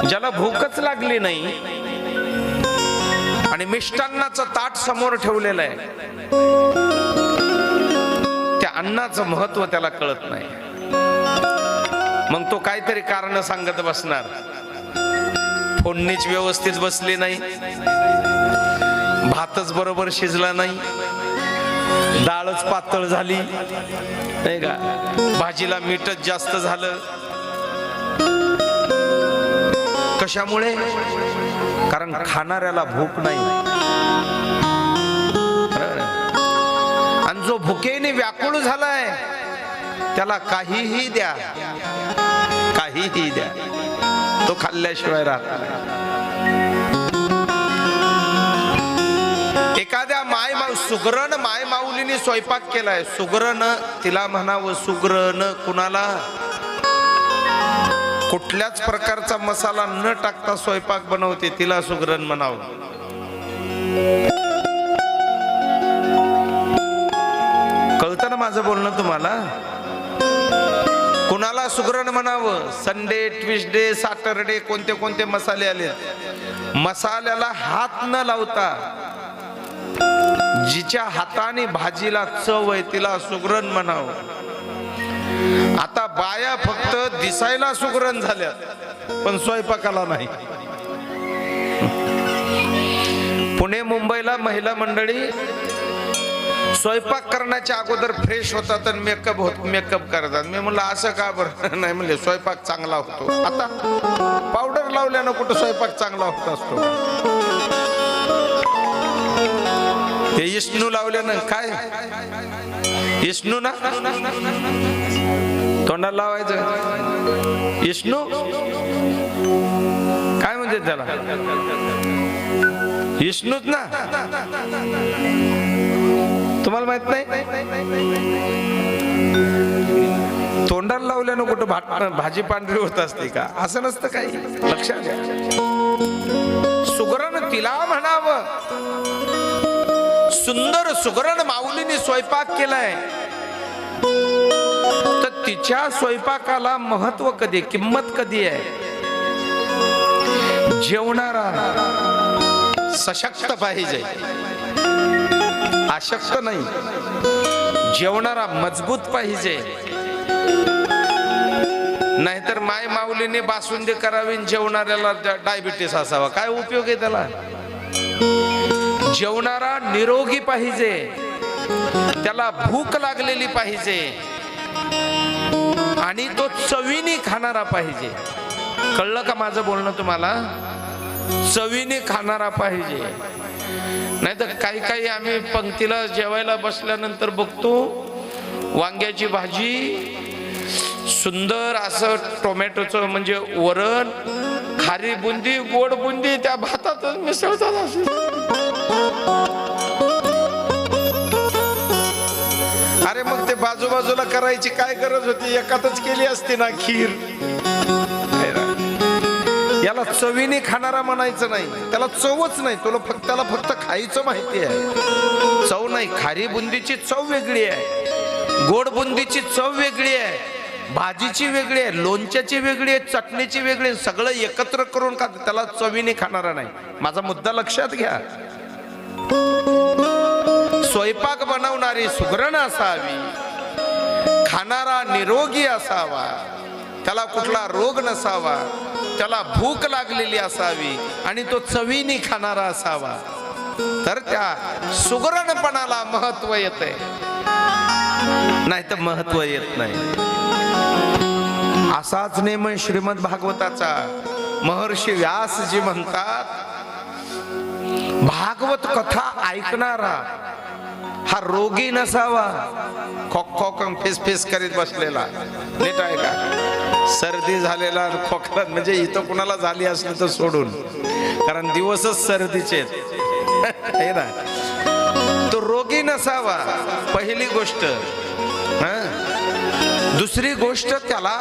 ज्याला भूकच लागली नाही आणि मिष्टान्नाचं ताट समोर ठेवलेलं आहे, त्या अन्नाचं महत्व त्याला कळत नाही. मग तो काहीतरी कारण सांगत बसणार. फोडणीच व्यवस्थित बसली नाही, भातच बरोबर शिजला नाही, डाळच पातळ झाली नाही का, भाजीला मीठच जास्त झालं. कशामुळे? कारण खाणाऱ्याला भूक नाही. आणि जो भुकेने व्याकुळ झालाय त्याला काहीही द्या, काहीही द्या, तो खाल्ल्याशिवाय राहत नाही. एखाद्या सुगरण माय माऊलीने स्वयंपाक केलाय. सुगरण तिला म्हणावं, सुगरण कुणाला? कुठल्याच प्रकारचा मसाला न टाकता स्वयंपाक बनवते, तिला सुगरण म्हणावं. कळतं ना माझं बोलणं तुम्हाला? कुणाला सुगरण म्हणावं? संडे, ट्यूसडे, सॅटरडे कोणते कोणते मसाले आले, मसाल्याला हात न लावता जिच्या हाताने भाजीला चव आहे तिला सुगरण म्हणावं. आता बाया फक्त दिसायला सुगरण झाल्या पण स्वयंपाकाला नाही. पुणे मुंबईला महिला मंडळी स्वयंपाक करण्याच्या अगोदर फ्रेश होतात आणि मेकअप करतात. मी म्हणलं असं का बरं? नाही म्हणले स्वयंपाक चांगला होतो. आता पावडर लावल्यानं कुठं स्वयंपाक चांगला होत असतो? हे इष्णू लावल्यानं काय? इष्णू ना तोंडाला लावायचं. इष्णू काय म्हणते त्याला? इष्णूच ना. तुम्हाला माहित नाही? तोंडाला लावल्यानं कुठं भाजी पांढरी होत असते का? असं नसतं काही. लक्षात घ्या. सुगरण तिला म्हणावं. सुंदर सुगरण माऊलीने स्वयंपाक केलाय तर तिच्या स्वयंपाकाला महत्व कधी, किंमत कधी आहे? जेवणारा सशक्त पाहिजे, अशक्त नाही. जेवणारा मजबूत पाहिजे. नाहीतर माय माऊलीने बासुंदी करावी, जेवणाऱ्याला डायबिटीस असावा, काय उपयोग आहे त्याला? जेवणारा निरोगी पाहिजे, त्याला भूक लागलेली पाहिजे आणि तो चवीने खाणारा पाहिजे. कळलं का माझं बोलणं तुम्हाला? चवीने खाणारा पाहिजे. नाहीतर काही काही आम्ही पंक्तीला जेवायला बसल्यानंतर बघतो वांग्याची भाजी, सुंदर असं टोमॅटोचं म्हणजे वरण, खारी बुंदी, गोड बुंदी त्या भातातच मिसळतात. अरे मग ते बाजूबाजूला करायची काय गरज होती? एकातच केली असती ना खीर. याला चवीने खाणारा म्हणायचं नाही, त्याला चवच नाही. त्याला फक्त खायचं माहिती आहे, चव नाही. खारी बुंदीची चव वेगळी आहे, गोड बुंदीची चव वेगळी आहे, भाजीची वेगळी आहे, लोणच्याची वेगळी आहे, चटणीची वेगळी आहे. सगळं एकत्र करून का त्याला चवीने खाणारा नाही. माझा मुद्दा लक्षात घ्या. स्वयंपाक बनवणारी सुगरण असावी, खाणारा निरोगी असावा, त्याला कुठला रोग नसावा, त्याला भूक लागलेली असावी आणि तो चवीने खाणारा असावा, तर त्या सुगरणपणाला महत्व येते. नाही तर महत्व येत नाही. असाच नेम श्रीमद भागवताचा. महर्षी व्यासजी म्हणतात, भागवत कथा ऐकणारा हा रोगी नसावा, खोक खोक फेस फेस करीत बसलेला. नीट आहे का? सर्दी झालेला खोकला म्हणजे इथं कुणाला झाली असली तर सोडून, कारण दिवसच सर्दीचे आहे ना. तो रोगी नसावा, पहिली गोष्ट. दुसरी गोष्ट, त्याला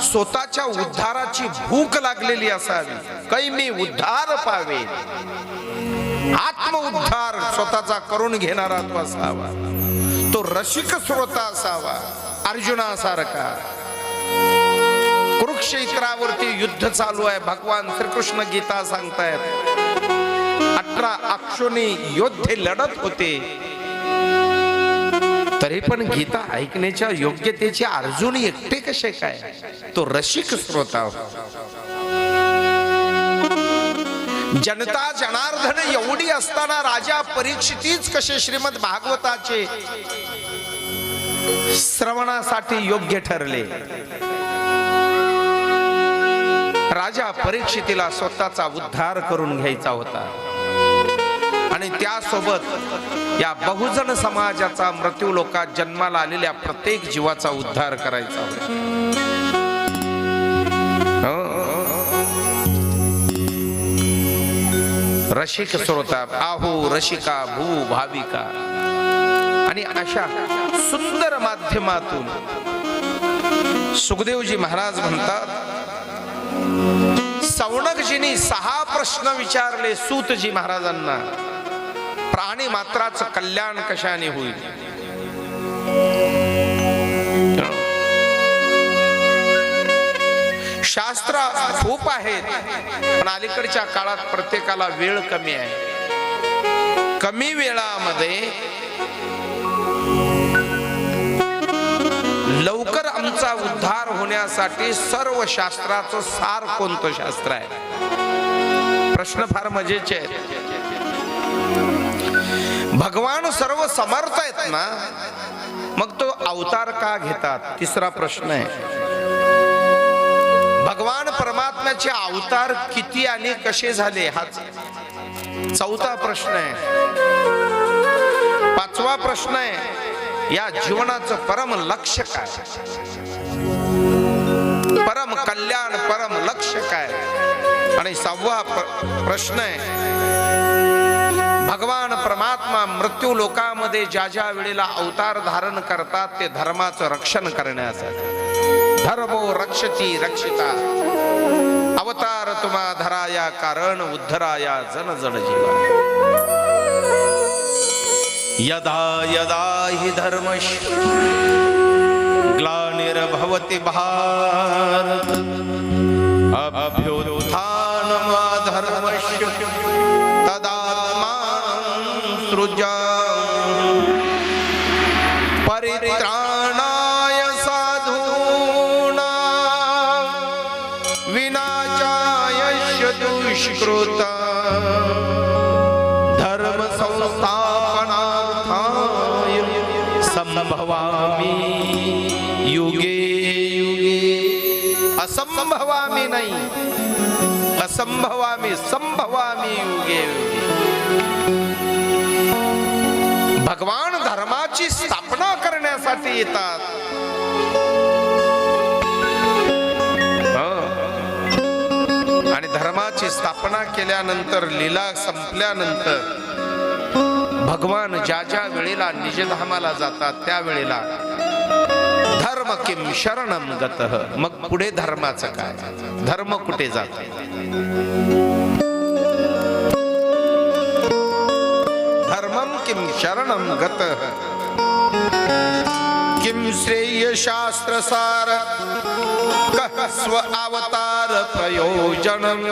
स्वतःच्या उद्धाराची भूक लागलेली असावी. काही मी उद्धार पावे, आत्म उद्धार स्वतःचा करून घेणारा तो असावा. तो रसिक श्रोता असावा, अर्जुनासारखा. कुरुक्षेत्रावरती युद्ध चालू आहे. भगवान श्रीकृष्ण गीता सांगतायत 18 अक्षोनी योद्धे लढत होते, तरी पण गीता ऐकण्याच्या योग्यतेचे अर्जुन एकटे कसे काय? तो रसिक श्रोता. जनता जनार्दन एवढी असताना राजा परीक्षितीच कसे श्रीमद भागवताचे श्रवणासाठी योग्य ठरले? राजा परीक्षितीला स्वतःचा उद्धार करून घ्यायचा होता आणि त्यासोबत या बहुजन समाजाचा, मृत्यू लोकात जन्माला आलेल्या प्रत्येक जीवाचा उद्धार करायचा होता. रसिक श्रोता, आहो रसिका भू भाविका. आणि अशा सुंदर माध्यमातून सुखदेवजी महाराज म्हणतात, सौनकजींनी 6 प्रश्न विचारले सूतजी महाराजांना. प्राणी मात्राचं कल्याण कशाने होईल? शास्त्र खूप आहेत, पण अलीकडच्या काळात प्रत्येकाला वेळ कमी आहे. कमी वेळामध्ये लवकर आमचा उद्धार होण्यासाठी सर्व शास्त्राचं सार कोणतं शास्त्र आहे? प्रश्न फार मजेचे आहेत. भगवान सर्व समर्थ आहेत ना, मग तो अवतार का घेतात? तिसरा प्रश्न आहे. भगवान परमात्म्याचे अवतार किती आणि कसे झाले? हा 4था प्रश्न आहे. 5वा प्रश्न आहे, या जीवनाचं परम लक्ष्य काय? परम कल्याण, परम लक्ष्य काय? आणि 6वा प्रश्न आहे, भगवान परमात्मा मृत्यू लोकामध्ये ज्या ज्या वेळेला अवतार धारण करतात ते धर्माचं रक्षण करण्यासाठी. धर्मो रक्षती रक्षिता, अवतार तुम्हा धराया कारण उद्धराया जन जन जीवा. यदा यदा हि धर्मस्य ग्लानिर्भवति भारत अभ्युत्थानम् अधर्मस्य तदात्मानं सृजामि परित्राणाय साधूनां विनाशाय दुष्कृतां धर्म संस्थापनार्थाय संभवामि युगे युगे. असंभवामि नाही, असंभवामि संभवामि युगे युगे. भगवान धर्माची स्थापना करण्यासाठी येतात. आणि धर्माची स्थापना केल्यानंतर, लीला संपल्यानंतर भगवान ज्या ज्या वेळेला निजधामाला जातात त्या वेळेला धर्म किम शरणम गतः. मग पुढे धर्माचं काय? धर्म कुठे जातो? धर्मम किम शरणम गतः किम श्रेय शास्त्र सार कः स्व अवतार प्रयोजनम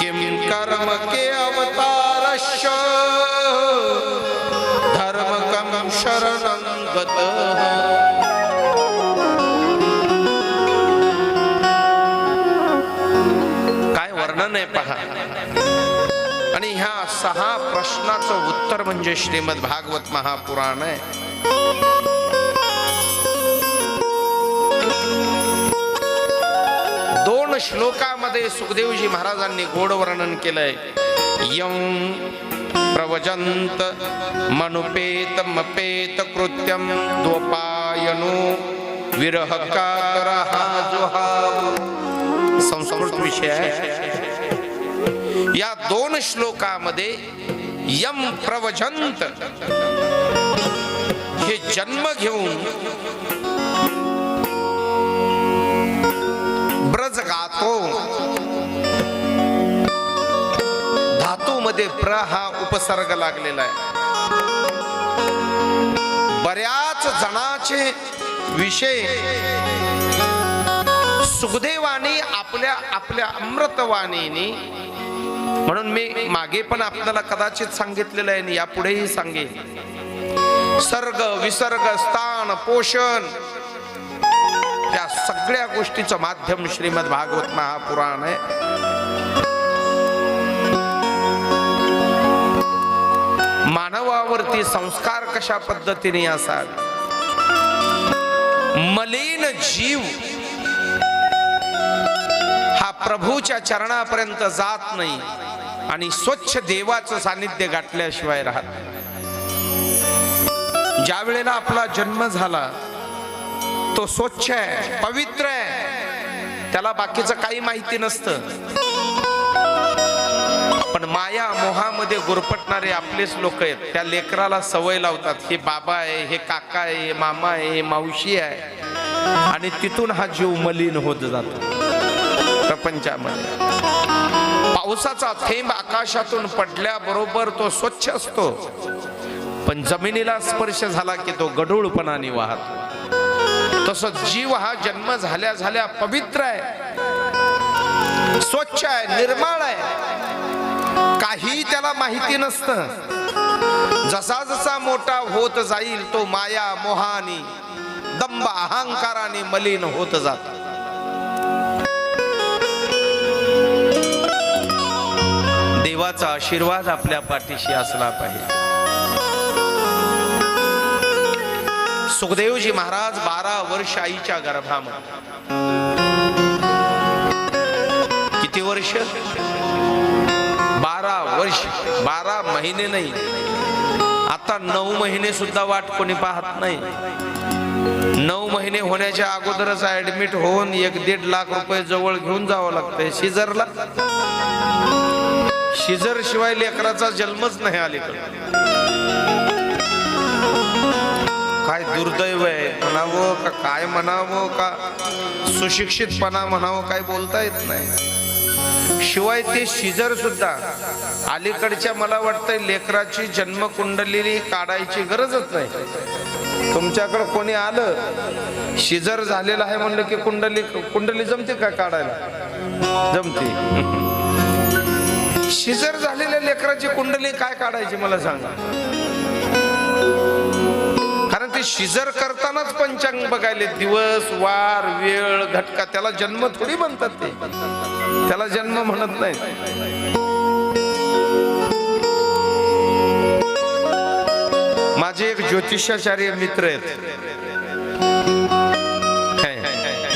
किम कर्म के अवतारश्च धर्म कम शरणं गतः. काय वर्णन आहे पहा. आणि ह्या 6 प्रश्नाचं उत्तर म्हणजे श्रीमद भागवत महापुराण आहे. दोन श्लोकामध्ये सुखदेवजी महाराजांनी गोड वर्णन केलंय. यं प्रवजंत मनुपेत मपेत कृत्यं द्वपायनो विरह कातरः जुहाव. संस्कृत विषय आहे. या 2 श्लोकामध्ये यम प्रवजंत हे जन्म घेऊन ब्रज गातो. धातू मध्ये प्र हा उपसर्ग लागलेला आहे. बऱ्याच जणाचे विषय सुखदेवानी आपल्या आपल्या अमृतवाणीने, म्हणून मी मागे पण आपल्याला कदाचित सांगितलेलं आहे, यापुढेही सांगेन, सर्ग विसर्ग स्थान पोषण त्या सगळ्या गोष्टीचं माध्यम श्रीमद भागवत महापुराण आहे. मानवावरती संस्कार कशा पद्धतीने असावे, मलिन जीव हा प्रभूच्या चरणापर्यंत जात नाही आणि स्वच्छ देवाचं सानिध्य गाठल्याशिवाय राहत नाही. ज्या वेळेला आपला जन्म झाला तो स्वच्छ आहे, पवित्र आहे, त्याला बाकीचं काही माहिती नसतं. पण माया मोहामध्ये गुरफटणारे आपलेच लोक आहेत, त्या लेकराला सवय लावतात, हे बाबा आहे, हे काका आहे, हे मामा आहे, हे मावशी आहे, आणि तिथून हा जीव मलिन होत जातो प्रपंचामध्ये. पावसाचा थेंब आकाशातून पडल्याबरोबर तो स्वच्छ असतो, पण जमिनीला स्पर्श झाला की तो गढूळपणाने वाहतो. तसं जीव हा जन्म झाल्या झाल्या पवित्र आहे, स्वच्छ आहे, निर्मळ आहे, काही त्याला माहिती नसतं. जसा जसा मोठा होत जाईल तो माया मोहानी दंभ अहंकाराने मलिन होत जातो. देवाचा आशीर्वाद आपल्या पाठीशी असला पाहिजे. सुखदेवजी महाराज 12 वर्ष आईच्या गर्भामध्ये, किती वर्ष? 12 वर्ष, 12 महिने नाही, आता 9 महिने सुद्धा वाट कोणी पाहत नाही. 9 महिने होण्याच्या अगोदरच ऍडमिट होऊन 1-1.5 लाख रुपये जवळ घेऊन जावं लागतंय शिजरला. शिजर शिवाय लेकराचा जन्मच नाही अलीकडे. काय दुर्दैव आहे म्हणावं का काय म्हणावं, का सुशिक्षितपणा म्हणावं, काय बोलता येत नाही. शिवाय ते शिजर सुद्धा अलीकडच्या, मला वाटतंय लेकराची जन्मकुंडली काढायची गरजच नाही. तुमच्याकडे कोणी आलं शिजर झालेला आहे म्हणलं की कुंडली जमते का काढायला? जमते. शिजर झालेल्या लेकराची कुंडली काय काढायची मला सांगा? कारण ते शिजर करतानाच पंचांग बघायले, दिवस वार वेळ घटका, त्याला जन्म थोडी म्हणतात, ते त्याला जन्म म्हणत नाही. माझे एक ज्योतिषाचार्य मित्र आहेत,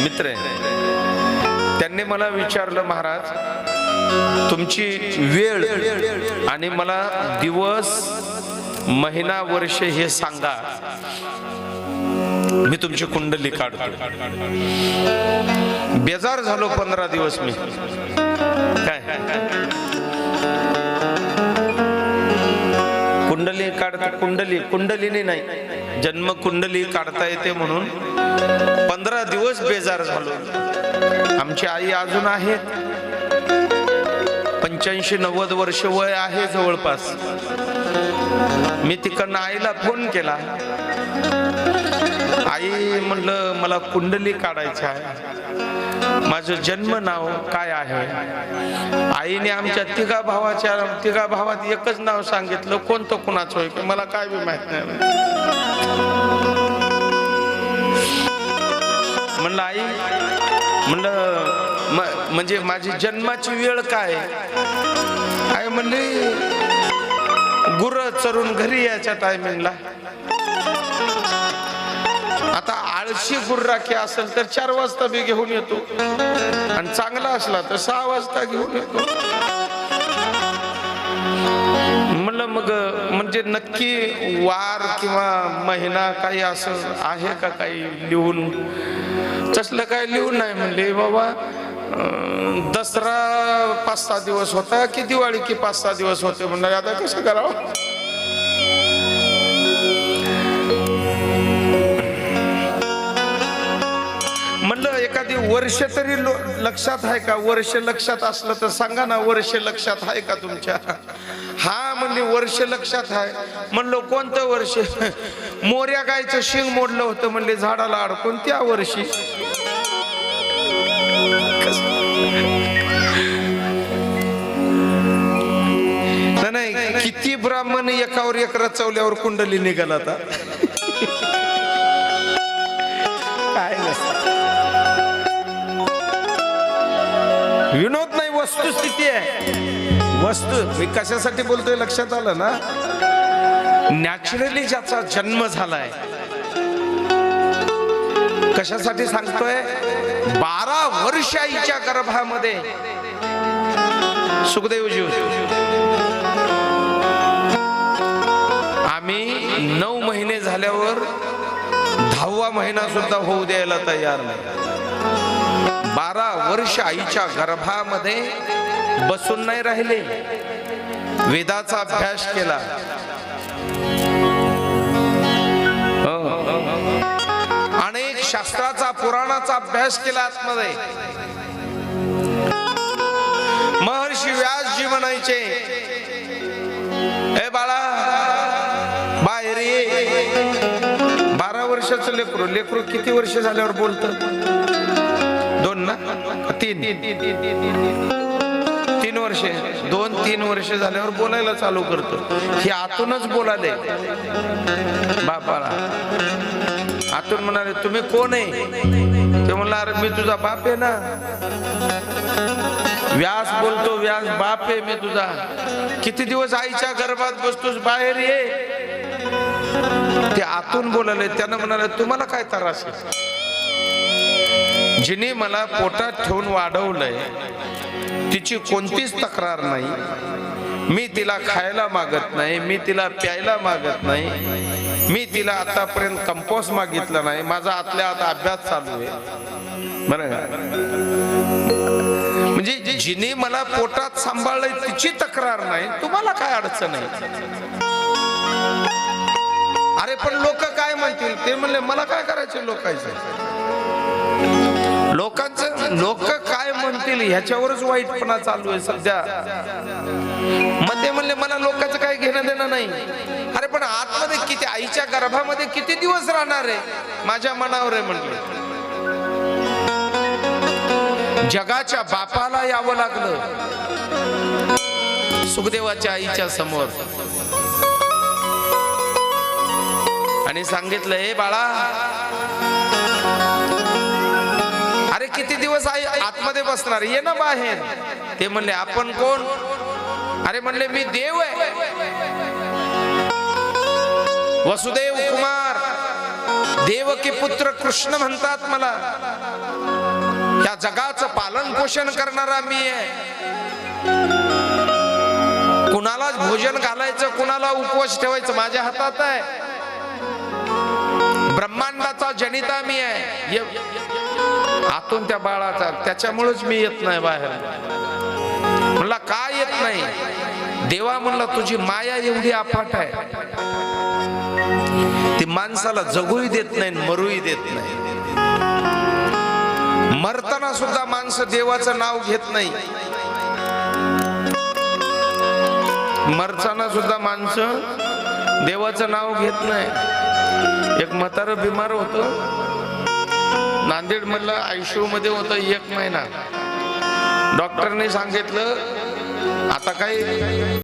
मित्र आहे, त्यांनी मला विचारलं, महाराज तुमची वेळ आणि मला दिवस महिना वर्ष हे सांगा, मी तुमची कुंडली काढतो. बेजार झालो 15 दिवस मी. काय कुंडली काढता? कुंडलीने नाही, जन्म कुंडली काढता येते म्हणून 15 दिवस बेजार झालो. आमची आई अजून आहे, 85-90 वर्ष वय आहे जवळपास. मी तिकडनं आईला फोन केला, आई म्हणलं मला कुंडली काढायची आहे, माझं जन्म नाव काय आहे? आईने आमच्या तिघा भावात एकच नाव सांगितलं, कोणतं कुणाचं होय मला काय बी माहित नाही. म्हणलं आई, म्हणलं म्हणजे माझी जन्माची वेळ काय? आई म्हणली गुर चरून घरी यायच्या टायमिंगला. आता आळशी गुर्राखी असेल तर 4 वाजता बी घेऊन येतो, आणि चांगला असला तर 6 वाजता घेऊन येतो. म्हणलं मग म्हणजे नक्की वार किंवा महिना काही असं आहे का काही लिहून? तसलं काय लिहून नाही. म्हणले बाबा दसरा 5-6 दिवस होता की दिवाळी की 5-6 दिवस होते. म्हणलं आता कसं करावं? म्हणलं एखादी वर्ष तरी लक्षात आहे का? वर्ष लक्षात असलं तर सांगा ना, वर्ष लक्षात आहे का तुमच्या? हा म्हणले वर्ष लक्षात आहे. म्हणलं कोणतं वर्ष? मोऱ्या गायचं शिंग मोडलं होतं म्हणले झाडाला अडकून, त्या वर्षी. कानावर एक रचवल्यावर कुंडली निघाल आता काय नसतं. विनोद नाही, वस्तुस्थिती आहे. वस्तू मी कशासाठी बोलतोय लक्षात आलं ना. नॅचरली ज्याचा जन्म झालाय, कशासाठी सांगतोय, 12 वर्ष आईच्या गर्भामध्ये सुखदेवजी होते. आम्ही 9 महिने झाल्यावर 10वा महिना सुद्धा होऊ द्यायला तयार नाही. 12 वर्ष आईच्या गर्भामध्ये बसून नाही राहिले, वेदाचा अभ्यास केला. अनेक शास्त्राचा पुराणाचा अभ्यास केला आतमध्ये. महर्षी व्यासजी म्हणायचे, ए बाळा बाहेर ये. 12 वर्षाचं लेकरू. लेकरू किती वर्ष झाल्यावर बोलत? 2 ना? 3 वर्षे. 2-3 वर्ष झाल्यावर बोलायला चालू करतो. हे आतूनच बोलाले बापाला. आतून म्हणाले, तुम्ही कोण आहे? ते म्हणला, अरे मी तुझा बाप आहे ना. व्यास बोलतो, व्यास बाप आहे मी तुझा. किती दिवस आईच्या गर्भात बसतोस, बाहेर ये. ते आतून बोलाले. त्यानं म्हणाले, तुम्हाला काय त्रास आहे? जिने मला पोटात ठेवून वाढवलंय तिची कोणतीच तक्रार नाही. मी तिला खायला मागत नाही, मी तिला प्यायला मागत नाही, मी तिला आतापर्यंत कंपोस्ट मागितला नाही. माझा आतल्या आत अभ्यास चालू आहे. बरं, म्हणजे जिने मला पोटात सांभाळलंय तिची तक्रार नाही. तुम्हाला काय अडचण आहे? अरे पण लोक काय म्हणतील? ते म्हणले, मला काय करायचे लोकांचं? लोक काय म्हणतील ह्याच्यावरच वाईटपणा चालू आहे सध्या. मग ते म्हणले, मला लोकांचं काय घेणं देणं नाही. अरे पण आतमध्ये किती, आईच्या गर्भामध्ये किती दिवस राहणार आहे? माझ्या मनावर आहे म्हणले. जगाच्या बापाला यावं लागलं सुखदेवाच्या आईच्या समोर आणि सांगितलं, हे बाळा, अरे किती दिवस आई आतमध्ये बसणार, ये ना बाहेर. ते म्हणले, आपण कोण? अरे म्हणले, मी देव आहे, वसुदेव कुमार, देवकी पुत्र कृष्ण म्हणतात मला. या जगाचं पालन पोषण करणारा मी आहे. कुणाला भोजन घालायचं, कुणाला उपवास ठेवायचं माझ्या हातात आहे. ब्रह्मांडाचा जनिता मी आहे. आतून त्या बाळाचा, त्याच्यामुळेच मी येत नाही बाहेर. म्हणला, काय येत नाही? देवा म्हणला, तुझी माया एवढी अफाट आहे, ती माणसाला जगूही देत नाही, मरूही देत नाही. मरताना सुद्धा माणसं देवाचं नाव घेत नाही. मरताना सुद्धा माणसं देवाचं नाव घेत नाही. एक म्हातारं बिमार होतं, नांदेड मधला आयसीयू मध्ये होतं 1 महिना. डॉक्टरने सांगितलं, आता काही